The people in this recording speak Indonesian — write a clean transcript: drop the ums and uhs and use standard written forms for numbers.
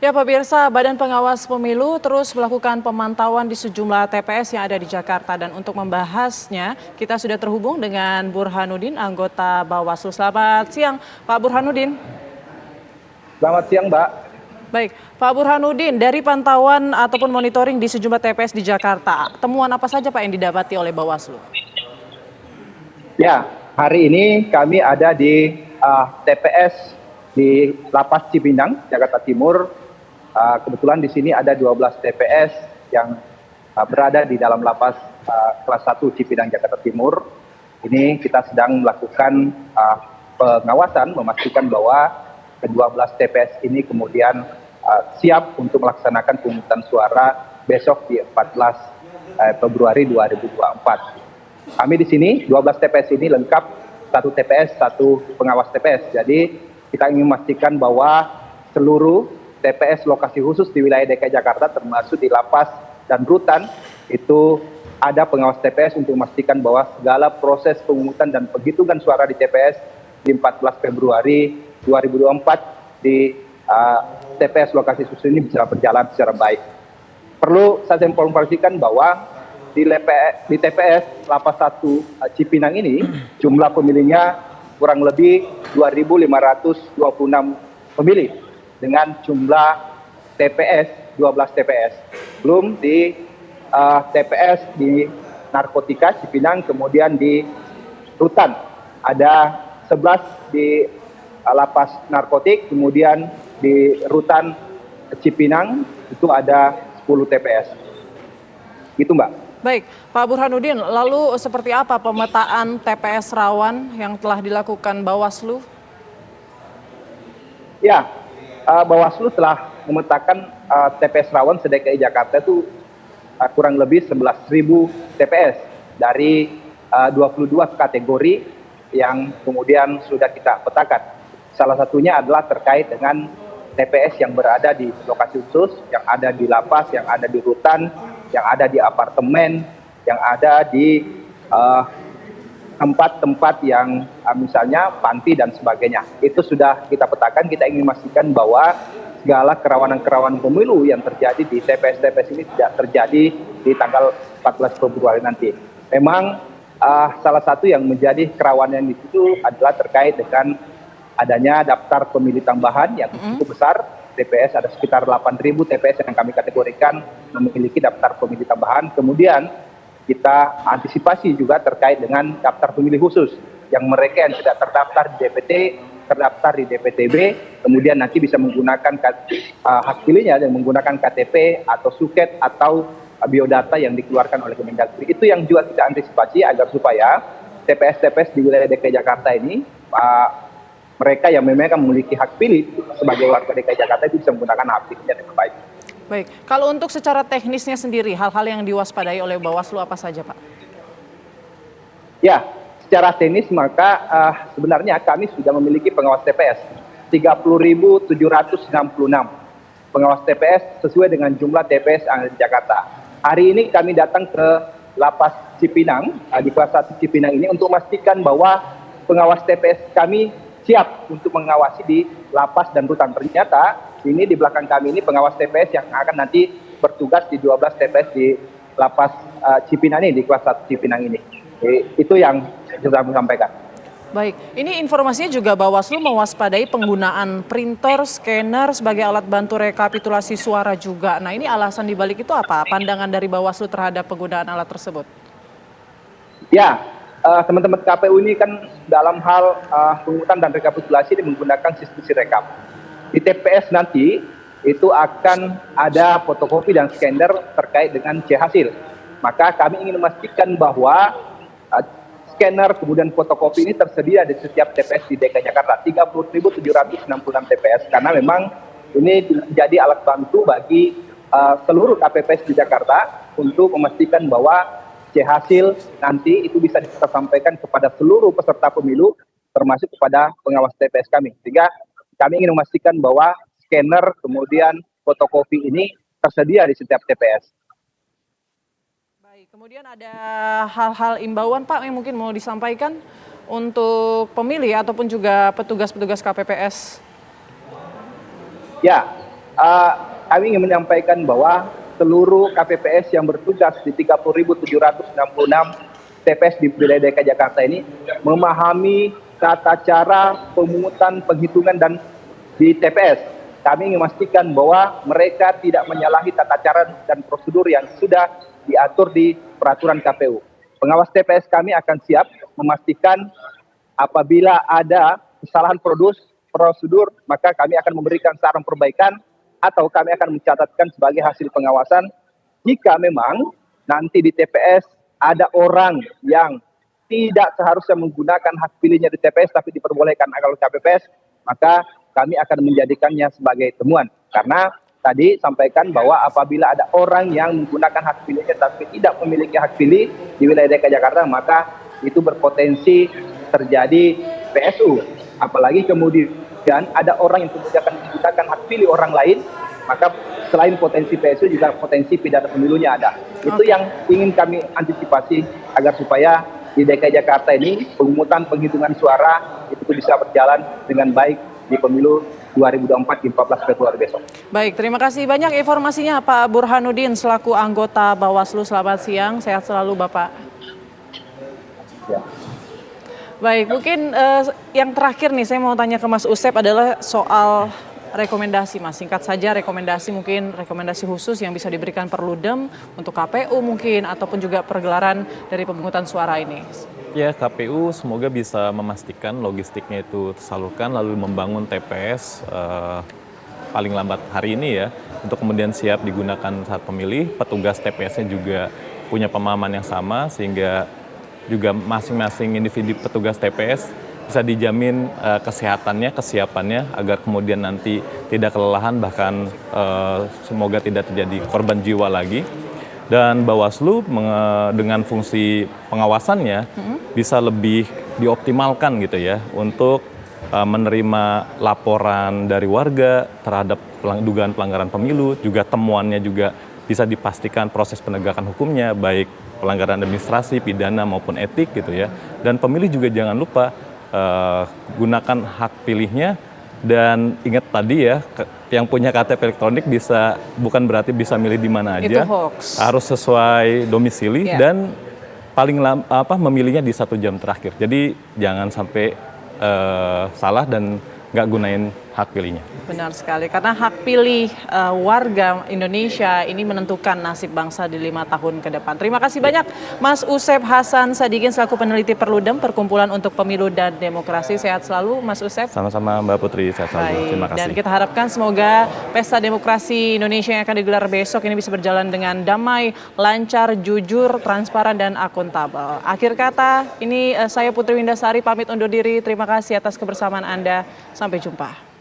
Ya pemirsa, Badan Pengawas Pemilu terus melakukan pemantauan di sejumlah TPS yang ada di Jakarta. Dan untuk membahasnya, kita sudah terhubung dengan Burhanuddin, anggota Bawaslu. Selamat siang, Pak Burhanuddin. Selamat siang, Mbak. Baik, Pak Burhanuddin, dari pantauan ataupun monitoring di sejumlah TPS di Jakarta, temuan apa saja Pak yang didapati oleh Bawaslu? Ya, hari ini kami ada di TPS di Lapas Cipinang, Jakarta Timur. Kebetulan di sini ada 12 TPS yang berada di dalam lapas kelas 1 Cipinang, Jakarta Timur. Ini kita sedang melakukan pengawasan, memastikan bahwa ke-12 TPS ini kemudian siap untuk melaksanakan pemungutan suara besok di 14 Februari 2024. Kami di sini 12 TPS ini lengkap, satu TPS, satu pengawas TPS. Jadi kita ingin memastikan bahwa seluruh TPS lokasi khusus di wilayah DKI Jakarta termasuk di lapas dan rutan itu ada pengawas TPS untuk memastikan bahwa segala proses pemungutan dan penghitungan suara di TPS di 14 Februari 2024 di TPS lokasi khusus ini bisa berjalan secara baik. Perlu saya informasikan bahwa di TPS Lapas 1 Cipinang ini jumlah pemilihnya kurang lebih 2.526 pemilih dengan jumlah TPS 12 TPS. Belum di TPS di Narkotika Cipinang, kemudian di Rutan ada 11 di Lapas Narkotik, kemudian di Rutan Cipinang itu ada 10 TPS. Gitu, Mbak. Baik, Pak Burhanuddin, lalu seperti apa pemetaan TPS rawan yang telah dilakukan Bawaslu? Ya, Bawaslu telah memetakan TPS rawan se-DKI Jakarta itu kurang lebih 11.000 TPS dari 22 kategori yang kemudian sudah kita petakan. Salah satunya adalah terkait dengan TPS yang berada di lokasi khusus, yang ada di lapas, yang ada di rutan, yang ada di apartemen, yang ada di tempat-tempat yang misalnya panti dan sebagainya. Itu sudah kita petakan, kita ingin memastikan bahwa segala kerawanan-kerawanan pemilu yang terjadi di TPS-TPS ini tidak terjadi di tanggal 14 Februari nanti. Memang salah satu yang menjadi kerawanan itu adalah terkait dengan adanya daftar pemilih tambahan yang cukup besar. TPS ada sekitar 8.000 TPS yang kami kategorikan memiliki daftar pemilih tambahan. Kemudian kita antisipasi juga terkait dengan daftar pemilih khusus yang mereka yang tidak terdaftar di DPT, terdaftar di DPTB, kemudian nanti bisa menggunakan hak pilihnya dan menggunakan KTP atau suket atau biodata yang dikeluarkan oleh Kemendagri. Itu yang juga kita antisipasi agar supaya TPS-TPS di wilayah DKI Jakarta ini mereka yang memang memiliki hak pilih sebagai warga DKI Jakarta itu bisa menggunakan hak pilihnya dengan baik. Baik, kalau untuk secara teknisnya sendiri, hal-hal yang diwaspadai oleh Bawaslu apa saja, Pak? Ya, secara teknis maka sebenarnya kami sudah memiliki pengawas TPS 30.766 pengawas TPS sesuai dengan jumlah TPS yang ada di Jakarta. Hari ini kami datang ke Lapas Cipinang, di kelas 1 Cipinang ini untuk memastikan bahwa pengawas TPS kami siap untuk mengawasi di lapas dan rutan. Ternyata ini di belakang kami ini pengawas TPS yang akan nanti bertugas di 12 TPS di Lapas Cipinang ini, di kelas 1 Cipinang ini. Itu yang sudah kami sampaikan. Baik, ini informasinya juga Bawaslu mewaspadai penggunaan printer, scanner sebagai alat bantu rekapitulasi suara juga. Nah, ini alasan dibalik itu apa? Pandangan dari Bawaslu terhadap penggunaan alat tersebut? Ya, teman-teman KPU ini kan dalam hal pemungutan dan rekapitulasi ini menggunakan sistem Sirekap. Di TPS nanti itu akan ada fotokopi dan scanner terkait dengan C-hasil. Maka kami ingin memastikan bahwa scanner kemudian fotokopi ini tersedia di setiap TPS di DKI Jakarta, 30.766 TPS, karena memang ini jadi alat bantu bagi seluruh KPPS di Jakarta untuk memastikan bahwa C-hasil nanti itu bisa kita sampaikan kepada seluruh peserta pemilu, termasuk kepada pengawas TPS kami. Sehingga kami ingin memastikan bahwa scanner kemudian fotokopi ini tersedia di setiap TPS. Baik, kemudian ada hal-hal imbauan Pak yang mungkin mau disampaikan untuk pemilih ataupun juga petugas-petugas KPPS. Ya, kami ingin menyampaikan bahwa seluruh KPPS yang bertugas di 30.766 TPS di wilayah DKI Jakarta ini memahami tata cara pemungutan, penghitungan dan di TPS. Kami ingin memastikan bahwa mereka tidak menyalahi tata cara dan prosedur yang sudah diatur di peraturan KPU. Pengawas TPS kami akan siap memastikan apabila ada kesalahan prosedur, maka kami akan memberikan saran perbaikan atau kami akan mencatatkan sebagai hasil pengawasan. Jika memang nanti di TPS ada orang yang tidak seharusnya menggunakan hak pilihnya di TPS tapi diperbolehkan oleh KPPS, maka kami akan menjadikannya sebagai temuan. Karena tadi sampaikan bahwa apabila ada orang yang menggunakan hak pilihnya tapi tidak memiliki hak pilih di wilayah DKI Jakarta, maka itu berpotensi terjadi PSU. Apalagi kemudian ada orang yang kemudian akan menggunakan hak pilih orang lain, maka selain potensi PSU juga potensi pidana pemilunya ada. Itu yang ingin kami antisipasi agar supaya di DKI Jakarta ini pemungutan penghitungan suara itu bisa berjalan dengan baik di pemilu 2024 di 14 Februari besok. Baik, terima kasih banyak informasinya Pak Burhanuddin selaku anggota Bawaslu. Selamat siang, sehat selalu Bapak. Ya. Baik, mungkin yang terakhir nih saya mau tanya ke Mas Usep adalah soal rekomendasi Mas. Singkat saja rekomendasi, mungkin rekomendasi khusus yang bisa diberikan Perludem untuk KPU mungkin ataupun juga pergelaran dari pemungutan suara ini. Ya, KPU semoga bisa memastikan logistiknya itu tersalurkan lalu membangun TPS paling lambat hari ini ya untuk kemudian siap digunakan saat pemilih. Petugas TPS-nya juga punya pemahaman yang sama sehingga juga masing-masing individu petugas TPS bisa dijamin kesehatannya, kesiapannya agar kemudian nanti tidak kelelahan bahkan semoga tidak terjadi korban jiwa lagi. Dan Bawaslu dengan fungsi pengawasannya bisa lebih dioptimalkan gitu ya untuk menerima laporan dari warga terhadap dugaan pelanggaran pemilu, juga temuannya juga bisa dipastikan proses penegakan hukumnya baik pelanggaran administrasi, pidana maupun etik gitu ya. Dan pemilih juga jangan lupa gunakan hak pilihnya dan ingat tadi ya yang punya KTP elektronik bisa bukan berarti bisa milih di mana aja. Itu hoax. Harus sesuai domisili dan paling memilihnya di 1 jam terakhir. Jadi jangan sampai salah dan nggak gunain hak pilihnya. Benar sekali, karena hak pilih warga Indonesia ini menentukan nasib bangsa di 5 tahun ke depan. Terima kasih banyak Mas Usep Hasan Sadikin selaku peneliti Perludem, Perkumpulan untuk Pemilu dan Demokrasi. Sehat selalu Mas Usep. Sama-sama Mbak Putri, sehat selalu. Terima kasih. Dan kita harapkan semoga pesta demokrasi Indonesia yang akan digelar besok ini bisa berjalan dengan damai, lancar, jujur, transparan, dan akuntabel. Akhir kata, ini saya Putri Windasari pamit undur diri. Terima kasih atas kebersamaan Anda. Sampai jumpa.